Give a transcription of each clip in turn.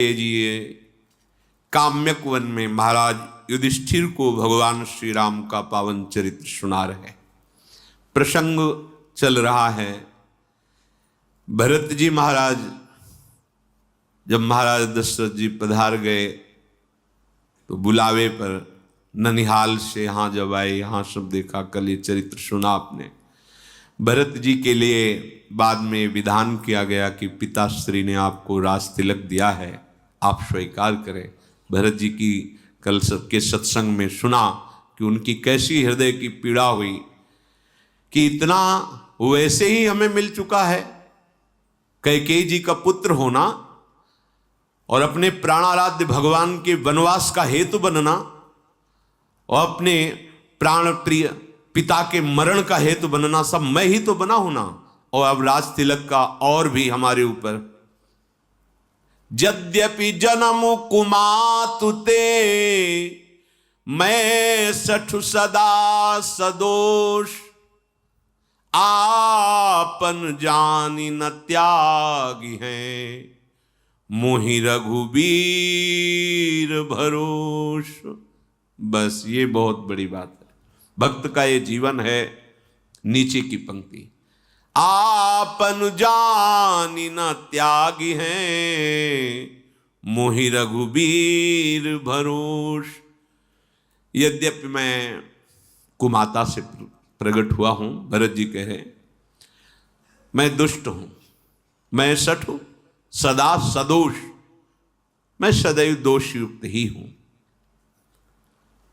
ये काम्यक वन में महाराज युधिष्ठिर को भगवान श्री राम का पावन चरित्र सुना रहे। प्रसंग चल रहा है, भरत जी महाराज जब महाराज दशरथ जी पधार गए तो बुलावे पर ननिहाल से यहाँ जब आए, यहाँ सब देखा, कल ये चरित्र सुना आपने। भरत जी के लिए बाद में विधान किया गया कि पिताश्री ने आपको राज तिलक दिया है, आप स्वीकार करें। भरत जी की कल सबके सत्संग में सुना कि उनकी कैसी हृदय की पीड़ा हुई कि इतना वैसे ही हमें मिल चुका है, कैकेयी जी का पुत्र होना और अपने प्राणाराध्य भगवान के वनवास का हेतु बनना और अपने प्राण प्रिय पिता के मरण का हेतु बनना, सब मैं ही तो बना हूं ना। और अब राज तिलक का और भी हमारे ऊपर। यद्यपि जन्म कुमातुते मैं सठु सदा सदोष, आपन जानी न त्यागी हैं मोहि रघुबीर भरोष। बस ये बहुत बड़ी बात है, भक्त का ये जीवन है। नीचे की पंक्ति, आपन जानी न त्यागी हैं मोहि रघुबीर भरोष। यद्यपि मैं कुमाता से प्रकट हुआ हूं, भरत जी कहे, मैं दुष्ट हूं, मैं सठ हूं, सदा सदोष, मैं सदैव दोष युक्त ही हूं।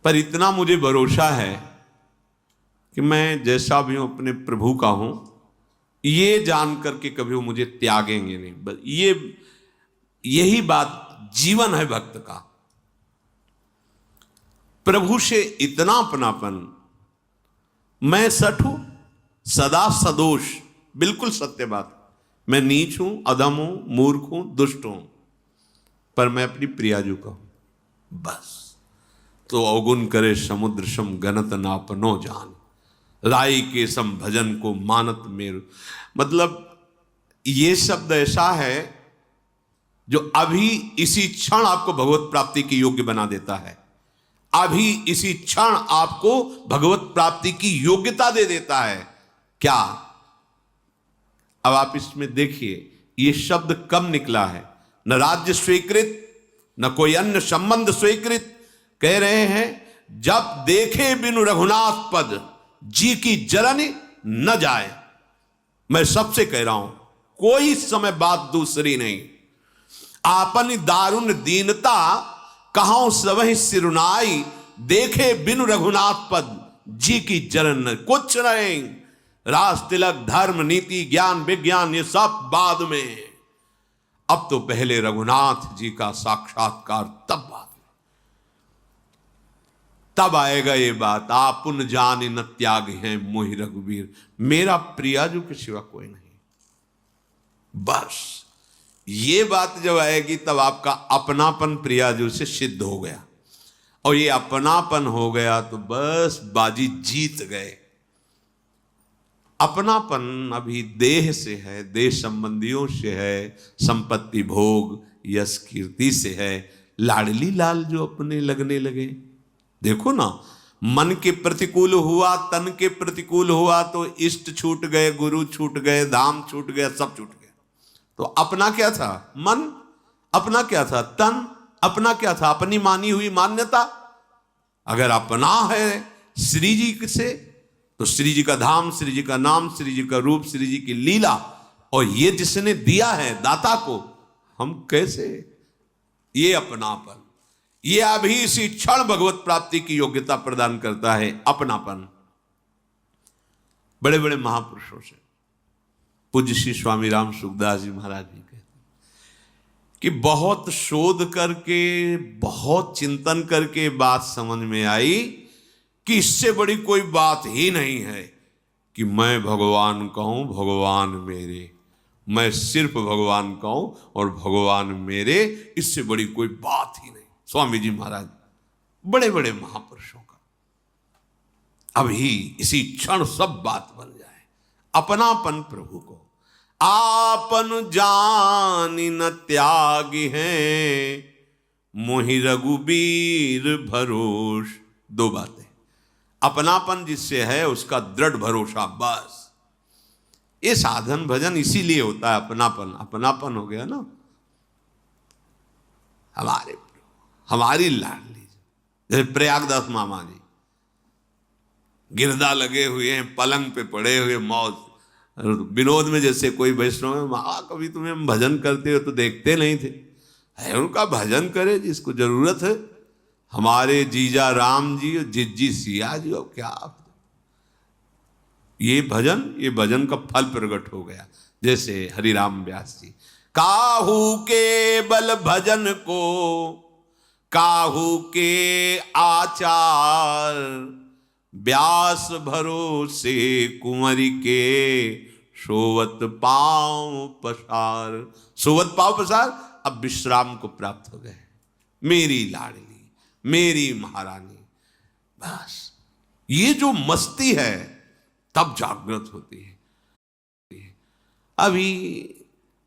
पर इतना मुझे भरोसा है कि मैं जैसा भी हूं अपने प्रभु का हूं, ये जान करके कभी वो मुझे त्यागेंगे नहीं। बस यही बात जीवन है भक्त का। प्रभु से इतना अपनापन, मैं सठ हूं, सदा सदोष, बिल्कुल सत्य बात। मैं नीच हूं, अधम हूं, मूर्ख हूं, दुष्ट हूं, पर मैं अपनी प्रियाजू का हूं। बस तो अवगुण करे समुद्र सम गनत नापनो जान, राई के सम भजन को मानत मेरु। मतलब ये शब्द ऐसा है जो अभी इसी क्षण आपको भगवत प्राप्ति की योग्य बना देता है। अभी इसी क्षण आपको भगवत प्राप्ति की योग्यता दे देता है। क्या? अब आप इसमें देखिए, ये शब्द कब निकला है? न राज्य स्वीकृत, न कोई अन्य संबंध स्वीकृत। कह रहे हैं, जब देखे बिनु रघुनाथ पद जी की जरनी न जाए। मैं सबसे कह रहा हूं, कोई समय बात दूसरी नहीं। आपन दारुण दीनता कहां सबहि सिरुनाई, देखे बिनु रघुनाथ पद जी की जरन। कुछ नहीं, राज तिलक, धर्म, नीति, ज्ञान, विज्ञान, ये सब बाद में। अब तो पहले रघुनाथ जी का साक्षात्कार, तब बात, तब आएगा ये बात। आपुन जान न त्याग हैं मोहि रघुबीर, मेरा प्रियाजू के सिवा कोई नहीं। बस ये बात जब आएगी तब आपका अपनापन प्रियाजू से सिद्ध हो गया। और ये अपनापन हो गया तो बस बाजी जीत गए। अपनापन अभी देह से है, देह संबंधियों से है, संपत्ति, भोग, यश, कीर्ति से है। लाडली लाल जो अपने लगने लगे, देखो ना, मन के प्रतिकूल हुआ, तन के प्रतिकूल हुआ तो इष्ट छूट गए, गुरु छूट गए, धाम छूट गया, सब छूट गया। तो अपना क्या था? मन। अपना क्या था? तन। अपना क्या था? अपनी मानी हुई मान्यता। अगर अपना है श्री जी से तो श्री जी का धाम, श्री जी का नाम, श्री जी का रूप, श्री जी की लीला, और ये जिसने दिया है दाता को, हम कैसे? ये अपनापन, ये अभी इसी क्षण भगवत प्राप्ति की योग्यता प्रदान करता है, अपनापन। बड़े बड़े महापुरुषों से पूज्य श्री स्वामी राम सुखदास जी महाराज जी कहते हैं कि बहुत शोध करके, बहुत चिंतन करके बात समझ में आई कि इससे बड़ी कोई बात ही नहीं है कि मैं भगवान का हूं, भगवान मेरे, मैं सिर्फ भगवान का हूं और भगवान मेरे, इससे बड़ी कोई बात ही नहीं। स्वामी जी महाराज, बड़े बड़े महापुरुषों का अभी इसी क्षण सब बात बन जाए। अपनापन प्रभु को, आपन जानि न त्यागी हैं, मोहि रघुबीर भरोस। दो बातें, अपनापन जिससे है उसका दृढ़ भरोसा, बस। ये साधन भजन इसीलिए होता है, अपनापन। अपनापन हो गया ना, हमारी लाडली। जैसे प्रयागदास मामा जी गिरदा लगे हुए हैं, पलंग पे पड़े हुए, मौज विनोद में। जैसे कोई वैष्णव है, माँ कभी तुम्हें हम भजन करते हो तो देखते नहीं थे। है उनका भजन करे जिसको जरूरत है। हमारे जीजा राम जी और जिज्जी सिया जी, और क्या ये भजन का फल प्रकट हो गया। जैसे हरिराम व्यास जी, काहू के बल भजन को काहू के आचार, व्यास भरोसे कुंवरी के सोवत पांव पसार। सोवत पांव पसार, अब विश्राम को प्राप्त हो गए। मेरी लाडली, मेरी महारानी, बस ये जो मस्ती है तब जागृत होती है। अभी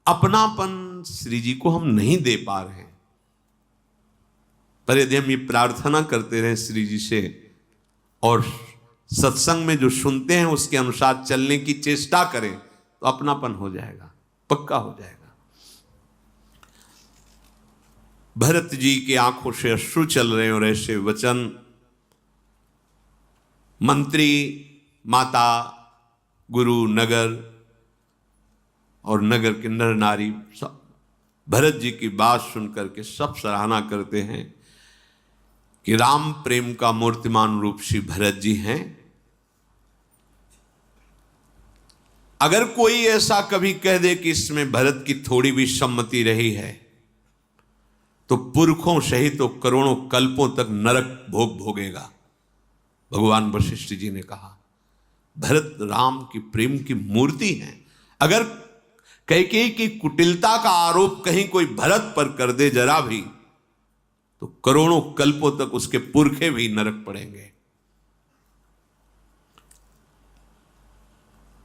अपनापन श्री जी को हम नहीं दे पा रहे हैं, पर यदि हम ये प्रार्थना करते रहे श्री जी से और सत्संग में जो सुनते हैं उसके अनुसार चलने की चेष्टा करें तो अपनापन हो जाएगा, पक्का हो जाएगा। भरत जी की आंखों से अश्रु चल रहे और ऐसे वचन मंत्री, माता, गुरु, नगर और नगर के नर नारी सब भरत जी की बात सुनकर के सब सराहना करते हैं कि राम प्रेम का मूर्तिमान रूप श्री भरत जी हैं। अगर कोई ऐसा कभी कह दे कि इसमें भरत की थोड़ी भी सम्मति रही है तो पुरखों सहित तो करोड़ों कल्पों तक नरक भोग भोगेगा। भगवान वशिष्ठ जी ने कहा भरत राम की प्रेम की मूर्ति है। अगर कैकेयी की कुटिलता का आरोप कहीं कोई भरत पर कर दे जरा भी, तो करोड़ों कल्पों तक उसके पुरखे भी नरक पड़ेंगे।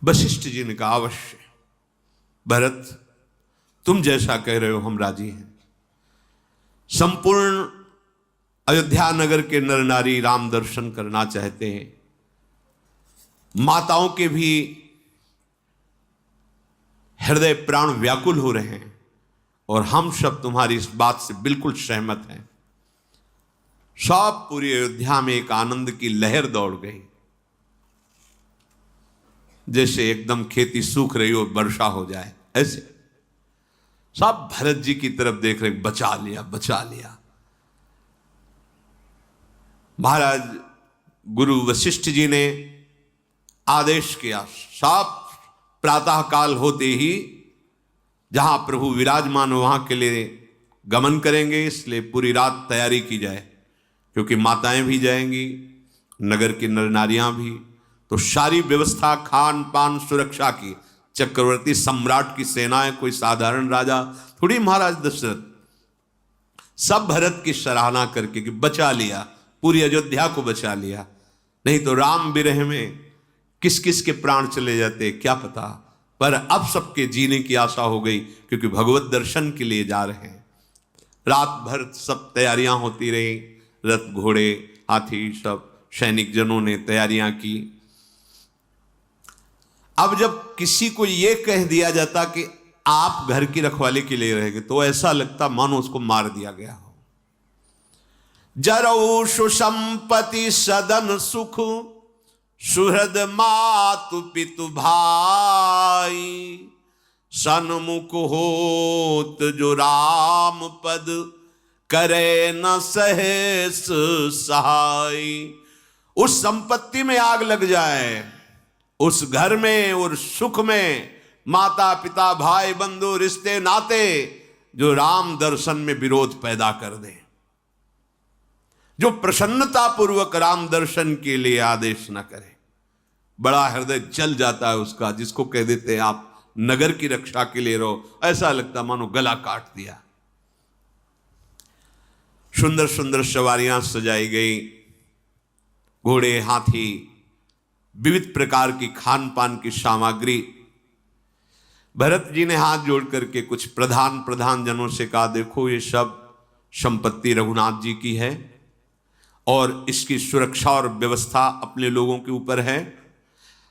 वशिष्ठ जी ने कहा अवश्य भरत, तुम जैसा कह रहे हो हम राजी हैं। संपूर्ण अयोध्या नगर के नर नारी राम दर्शन करना चाहते हैं। माताओं के भी हृदय प्राण व्याकुल हो रहे हैं और हम सब तुम्हारी इस बात से बिल्कुल सहमत हैं। सब पूरी अयोध्या में एक आनंद की लहर दौड़ गई, जैसे एकदम खेती सूख रही हो, वर्षा हो जाए, ऐसे सब भरत जी की तरफ देख रहे, बचा लिया बचा लिया। महाराज गुरु वशिष्ठ जी ने आदेश किया, सब प्रातः काल होते ही जहां प्रभु विराजमान वहां के लिए गमन करेंगे, इसलिए पूरी रात तैयारी की जाए, क्योंकि माताएं भी जाएंगी, नगर की नर नारियां भी। तो सारी व्यवस्था खान पान सुरक्षा की, चक्रवर्ती सम्राट की सेनाएं, कोई साधारण राजा थोड़ी, महाराज दशरथ सब भरत की सराहना करके कि बचा लिया, पूरी अयोध्या को बचा लिया। नहीं तो राम विरह में किस किस के प्राण चले जाते क्या पता। पर अब सबके जीने की आशा हो गई, क्योंकि भगवत दर्शन के लिए जा रहे हैं। रात भर सब तैयारियां होती रही, रथ घोड़े हाथी सब सैनिक जनों ने तैयारियां की। अब जब किसी को यह कह दिया जाता कि आप घर की रखवाली के लिए रहेंगे, तो ऐसा लगता मानो उसको मार दिया गया हो। जरऊ सुसंपत्ति सदन सुख, सुहृद मातु पितु भाई, सन्मुख होत जो राम पद, करे न सहेस सहाय। उस संपत्ति में आग लग जाए, उस घर में और सुख में माता पिता भाई बंधु रिश्ते नाते जो राम दर्शन में विरोध पैदा कर दे, जो प्रसन्नता पूर्वक राम दर्शन के लिए आदेश न करे, बड़ा हृदय जल जाता है उसका। जिसको कह देते हैं आप नगर की रक्षा के लिए रहो, ऐसा लगता मानो गला काट दिया। सुंदर सुंदर सवारियां सजाई गई, घोड़े हाथी, विविध प्रकार की खान पान की सामग्री। भरत जी ने हाथ जोड़ करके कुछ प्रधान जनों से कहा, देखो ये सब संपत्ति रघुनाथ जी की है और इसकी सुरक्षा और व्यवस्था अपने लोगों के ऊपर है।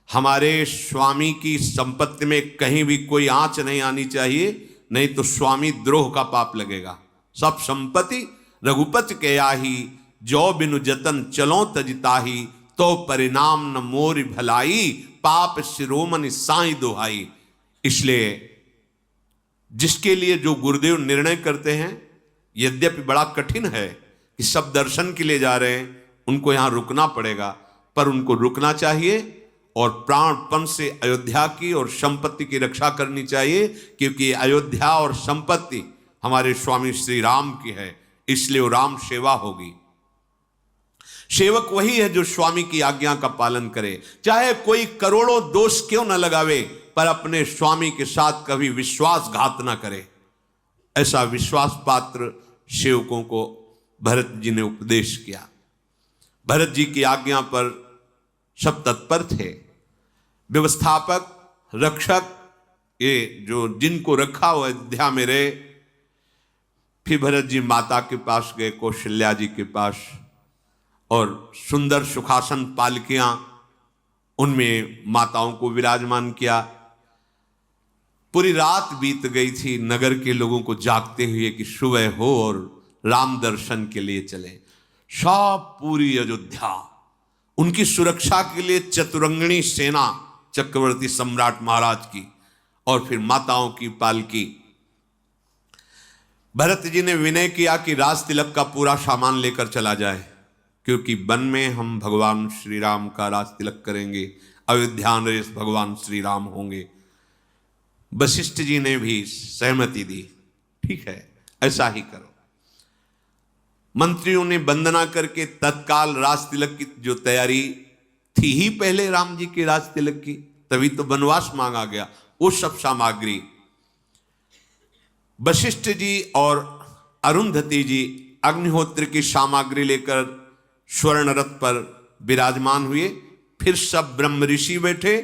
हमारे स्वामी की संपत्ति में कहीं भी कोई आंच नहीं आनी चाहिए, नहीं तो स्वामी द्रोह का पाप लगेगा। सब संपत्ति रघुपति के आही, जो बिनु जतन चलो तजिताही, तो परिणाम न मोर भलाई, पाप शिरोमणि साई दोहाई। इसलिए जिसके लिए जो गुरुदेव निर्णय करते हैं, यद्यपि बड़ा कठिन है कि सब दर्शन के लिए जा रहे हैं, उनको यहां रुकना पड़ेगा, पर उनको रुकना चाहिए और प्राणपण से अयोध्या की और संपत्ति की रक्षा करनी चाहिए, क्योंकि अयोध्या और संपत्ति हमारे स्वामी श्री राम की है, इसलिए वो राम सेवा होगी। सेवक वही है जो स्वामी की आज्ञा का पालन करे, चाहे कोई करोड़ों दोष क्यों न लगावे, पर अपने स्वामी के साथ कभी विश्वासघात न करे। ऐसा विश्वास पात्र सेवकों को भरत जी ने उपदेश किया। भरत जी की आज्ञा पर सब तत्पर थे। व्यवस्थापक, रक्षक, ये जो जिनको रखा हुआ अयोध्या में रहे। फिर भरत जी माता के पास गए, कौशल्या जी के पास, और सुंदर सुखासन पालकियां, उनमें माताओं को विराजमान किया। पूरी रात बीत गई थी नगर के लोगों को जागते हुए कि सुबह हो और राम दर्शन के लिए चले। सब पूरी अयोध्या उनकी सुरक्षा के लिए चतुरंगिणी सेना चक्रवर्ती सम्राट महाराज की, और फिर माताओं की पालकी। भरत जी ने विनय किया कि राज तिलक का पूरा सामान लेकर चला जाए, क्योंकि वन में हम भगवान श्री राम का राज तिलक करेंगे, अयोध्या नरेश भगवान श्री राम होंगे। वशिष्ठ जी ने भी सहमति दी, ठीक है ऐसा ही करो। मंत्रियों ने वंदना करके तत्काल राज तिलक की जो तैयारी थी ही पहले राम जी के राज तिलक की, तभी तो वनवास मांगा गया, वो सब सामग्री वशिष्ठ जी और अरुंधति जी अग्निहोत्र की सामग्री लेकर स्वर्ण रथ पर विराजमान हुए। फिर सब ब्रह्म ऋषि बैठे,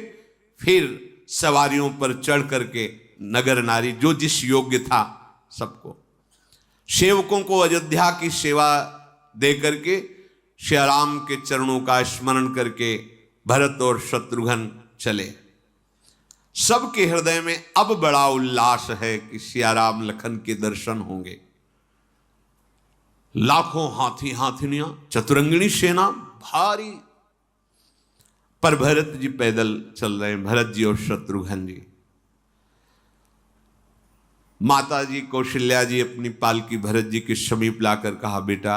फिर सवारियों पर चढ़ करके नगर नारी जो जिस योग्य था सबको, सेवकों को अयोध्या की सेवा दे करके श्री राम के चरणों का स्मरण करके भरत और शत्रुघ्न चले। सबके हृदय में अब बड़ा उल्लास है कि सिया राम लखन के दर्शन होंगे। लाखों हाथी हाथिनियां, चतुरंगिणी सेना भारी, पर भरत जी पैदल चल रहे हैं, भरत जी और शत्रुघ्न जी। माता जी कौशल्या जी अपनी पालकी भरत जी के समीप लाकर कहा, बेटा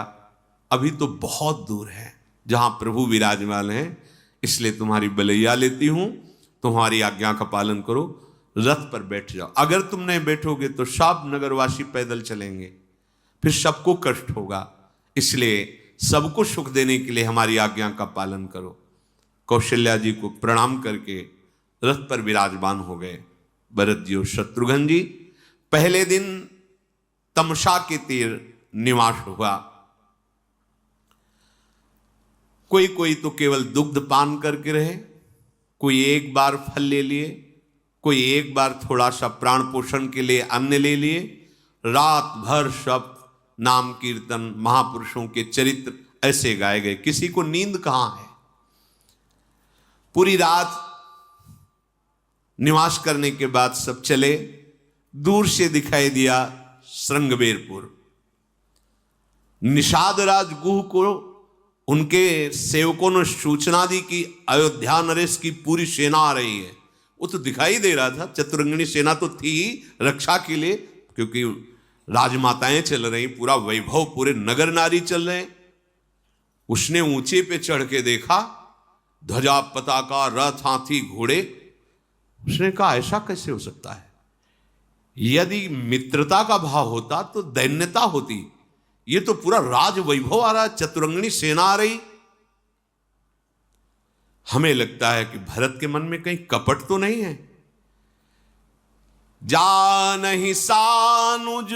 अभी तो बहुत दूर है जहां प्रभु विराजमान है, इसलिए तुम्हारी बलैया लेती हूं, तुम्हारी आज्ञा का पालन करो, रथ पर बैठ जाओ। अगर तुम नहीं बैठोगे तो सब नगरवासी पैदल चलेंगे, फिर सबको कष्ट होगा, इसलिए सबको सुख देने के लिए हमारी आज्ञा का पालन करो। कौशल्या जी को प्रणाम करके रथ पर विराजमान हो गए भरत जी और शत्रुघ्न जी। पहले दिन तमसा के तीर निवास हुआ। कोई कोई तो केवल दुग्ध पान करके रहे, कोई एक बार फल ले लिए, कोई एक बार थोड़ा सा प्राण पोषण के लिए अन्न ले लिए। रात भर सब नाम कीर्तन, महापुरुषों के चरित्र ऐसे गाए गए, किसी को नींद कहां है। पूरी रात निवास करने के बाद सब चले। दूर से दिखाई दिया श्रृंगबेरपुर। निषाद राज गुह को उनके सेवकों ने सूचना दी कि अयोध्या नरेश की पूरी सेना आ रही है। वो तो दिखाई दे रहा था, चतुरंगिणी सेना तो थी ही रक्षा के लिए, क्योंकि राजमाताएं चल रही, पूरा वैभव, पूरे नगर नारी चल रहे। उसने ऊंचे पे चढ़ के देखा, ध्वजा पताका रथ हाथी घोड़े। उसने कहा ऐसा कैसे हो सकता है? यदि मित्रता का भाव होता तो दैन्यता होती, ये तो पूरा राज वैभव आ रहा, चतुरंगिणी सेना आ रही। हमें लगता है कि भरत के मन में कहीं कपट तो नहीं है। जानहि सानुज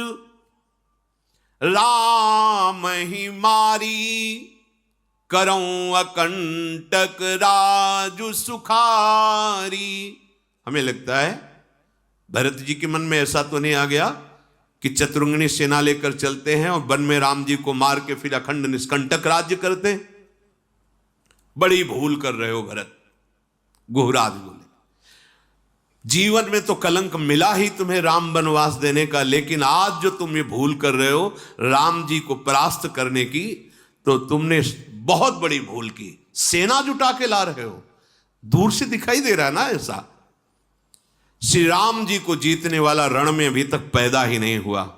राम ही मारी, करऊं अकंटक राजु सुखारी। हमें लगता है भरत जी के मन में ऐसा तो नहीं आ गया कि चतुरंगिनी सेना लेकर चलते हैं और वन में राम जी को मार के फिर अखंड निष्कंटक राज्य करते हैं? बड़ी भूल कर रहे हो भरत। गुहराज बोले, जीवन में तो कलंक मिला ही तुम्हें राम वनवास देने का, लेकिन आज जो तुम ये भूल कर रहे हो राम जी को परास्त करने की, तो तुमने बहुत बड़ी भूल की। सेना जुटा के ला रहे हो, दूर से दिखाई दे रहा है ना ऐसा। श्री राम जी को जीतने वाला रण में अभी तक पैदा ही नहीं हुआ।